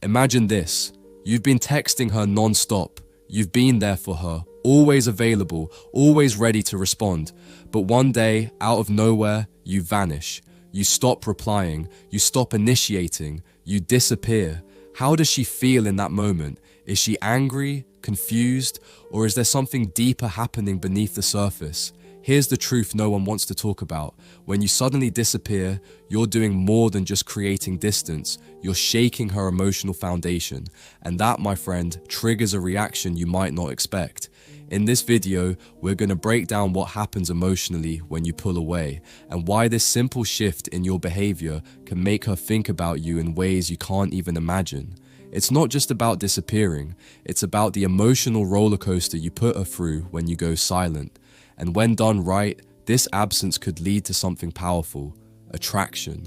Imagine this. You've been texting her non-stop. You've been there for her, always available, always ready to respond. But one day, out of nowhere, you vanish. You stop replying. You stop initiating. You disappear. How does she feel in that moment? Is she angry, confused, or is there something deeper happening beneath the surface? Here's the truth no one wants to talk about. When you suddenly disappear, you're doing more than just creating distance. You're shaking her emotional foundation. And that, my friend, triggers a reaction you might not expect. In this video, we're going to break down what happens emotionally when you pull away, and why this simple shift in your behavior can make her think about you in ways you can't even imagine. It's not just about disappearing, it's about the emotional roller coaster you put her through when you go silent. And when done right, this absence could lead to something powerful: attraction.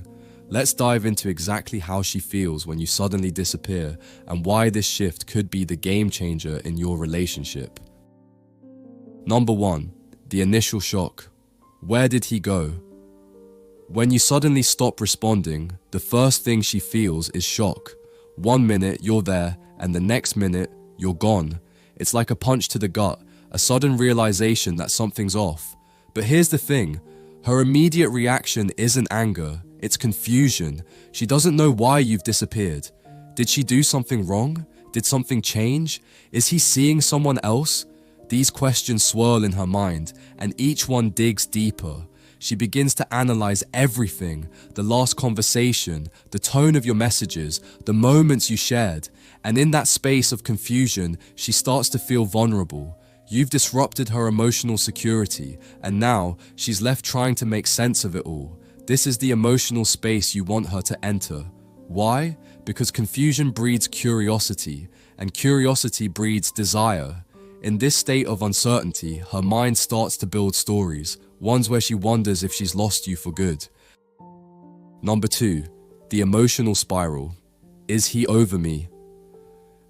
Let's dive into exactly how she feels when you suddenly disappear, and why this shift could be the game changer in your relationship. Number 1. The initial shock. Where did he go? When you suddenly stop responding, the first thing she feels is shock. 1 minute you're there, and the next minute you're gone. It's like a punch to the gut, a sudden realization that something's off. But here's the thing, her immediate reaction isn't anger, it's confusion. She doesn't know why you've disappeared. Did she do something wrong? Did something change? Is he seeing someone else? These questions swirl in her mind, and each one digs deeper. She begins to analyze everything: the last conversation, the tone of your messages, the moments you shared. And in that space of confusion, she starts to feel vulnerable. You've disrupted her emotional security, and now she's left trying to make sense of it all. This is the emotional space you want her to enter. Why? Because confusion breeds curiosity, and curiosity breeds desire. In this state of uncertainty, her mind starts to build stories, ones where she wonders if she's lost you for good. Number 2. The emotional spiral. Is he over me?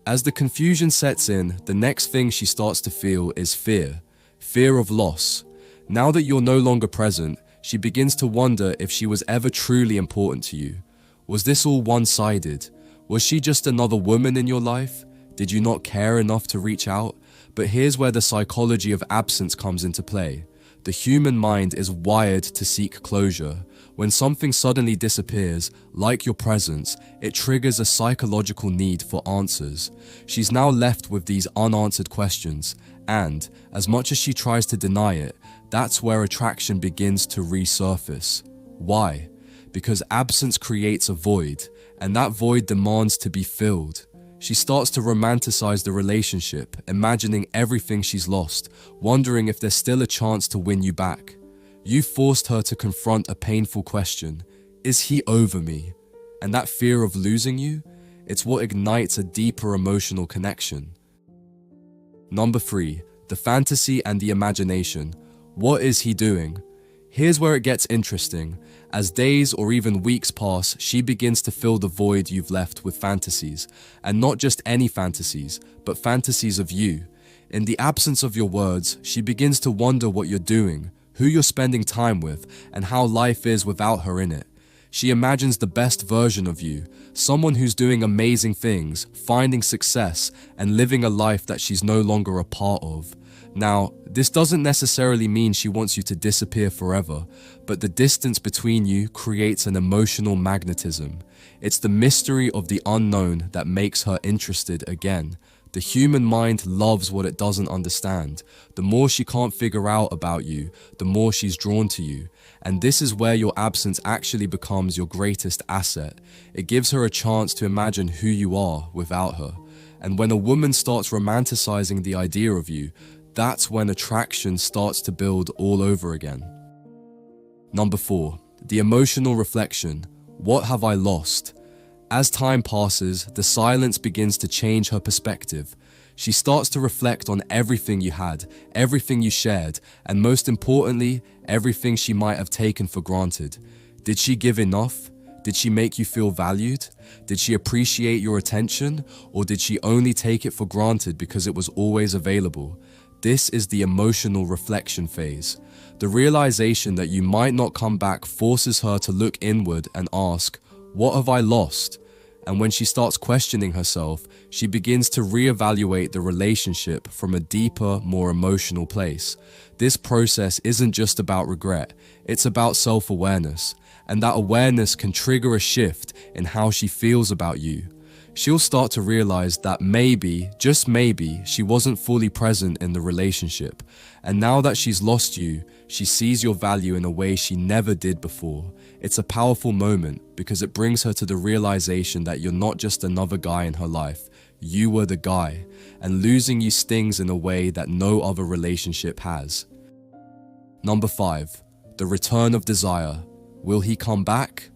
As the confusion sets in, the next thing she starts to feel is fear. Fear of loss. Now that you're no longer present, she begins to wonder if she was ever truly important to you. Was this all one-sided? Was she just another woman in your life? Did you not care enough to reach out? But here's where the psychology of absence comes into play. The human mind is wired to seek closure. When something suddenly disappears, like your presence, it triggers a psychological need for answers. She's now left with these unanswered questions, and as much as she tries to deny it, that's where attraction begins to resurface. Why? Because absence creates a void, and that void demands to be filled. She starts to romanticize the relationship, imagining everything she's lost, wondering if there's still a chance to win you back. You forced her to confront a painful question: is he over me? And that fear of losing you, it's what ignites a deeper emotional connection. Number 3. The fantasy and the imagination. What is he doing? Here's where it gets interesting. As days or even weeks pass, she begins to fill the void you've left with fantasies. And not just any fantasies, but fantasies of you. In the absence of your words, she begins to wonder what you're doing, who you're spending time with, and how life is without her in it. She imagines the best version of you, someone who's doing amazing things, finding success, and living a life that she's no longer a part of. Now, this doesn't necessarily mean she wants you to disappear forever, but the distance between you creates an emotional magnetism. It's the mystery of the unknown that makes her interested again. The human mind loves what it doesn't understand. The more she can't figure out about you, the more she's drawn to you. And this is where your absence actually becomes your greatest asset. It gives her a chance to imagine who you are without her. And when a woman starts romanticizing the idea of you, that's when attraction starts to build all over again. Number 4. The emotional reflection. What have I lost? As time passes, the silence begins to change her perspective. She starts to reflect on everything you had, everything you shared, and most importantly, everything she might have taken for granted. Did she give enough? Did she make you feel valued? Did she appreciate your attention? Or did she only take it for granted because it was always available? This is the emotional reflection phase. The realization that you might not come back forces her to look inward and ask, what have I lost? And when she starts questioning herself, she begins to reevaluate the relationship from a deeper, more emotional place. This process isn't just about regret, it's about self-awareness. And that awareness can trigger a shift in how she feels about you. She'll start to realize that maybe, just maybe, she wasn't fully present in the relationship. And now that she's lost you, she sees your value in a way she never did before. It's a powerful moment because it brings her to the realization that you're not just another guy in her life. You were the guy, and losing you stings in a way that no other relationship has. Number 5, the return of desire. Will he come back?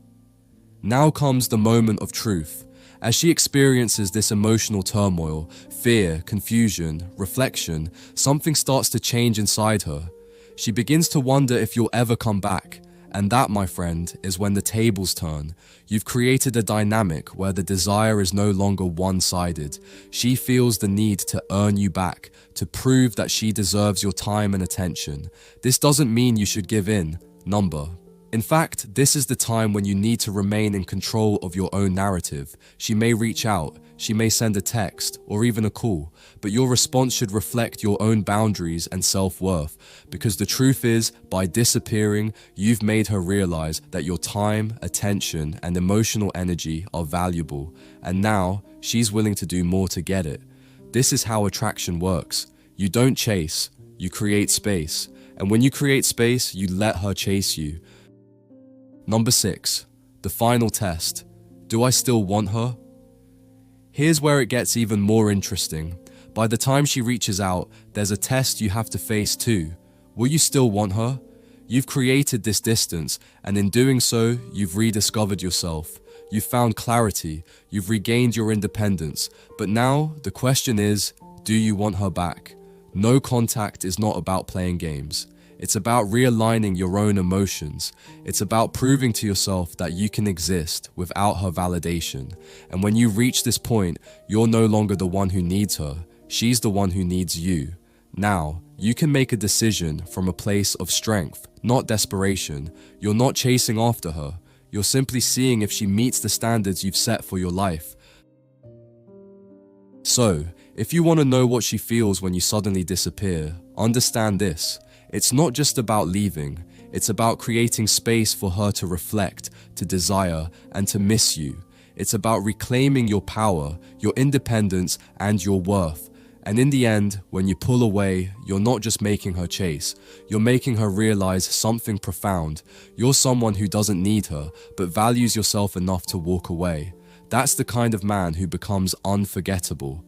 Now comes the moment of truth. As she experiences this emotional turmoil, fear, confusion, reflection, something starts to change inside her. She begins to wonder if you'll ever come back. And that, my friend, is when the tables turn. You've created a dynamic where the desire is no longer one-sided. She feels the need to earn you back, to prove that she deserves your time and attention. This doesn't mean you should give in, number. In fact, this is the time when you need to remain in control of your own narrative. She may reach out, she may send a text, or even a call, but your response should reflect your own boundaries and self-worth, because the truth is, by disappearing, you've made her realize that your time, attention, and emotional energy are valuable, and now she's willing to do more to get it. This is how attraction works. You don't chase, you create space, and when you create space, you let her chase you. Number 6, the final test. Do I still want her? Here's where it gets even more interesting. By the time she reaches out, there's a test you have to face too. Will you still want her? You've created this distance, and in doing so, you've rediscovered yourself. You've found clarity, you've regained your independence. But now, the question is, do you want her back? No contact is not about playing games. It's about realigning your own emotions. It's about proving to yourself that you can exist without her validation. And when you reach this point, you're no longer the one who needs her. She's the one who needs you. Now, you can make a decision from a place of strength, not desperation. You're not chasing after her. You're simply seeing if she meets the standards you've set for your life. So, if you want to know what she feels when you suddenly disappear, understand this. It's not just about leaving, it's about creating space for her to reflect, to desire, and to miss you. It's about reclaiming your power, your independence, and your worth. And in the end, when you pull away, you're not just making her chase, you're making her realize something profound. You're someone who doesn't need her, but values yourself enough to walk away. That's the kind of man who becomes unforgettable.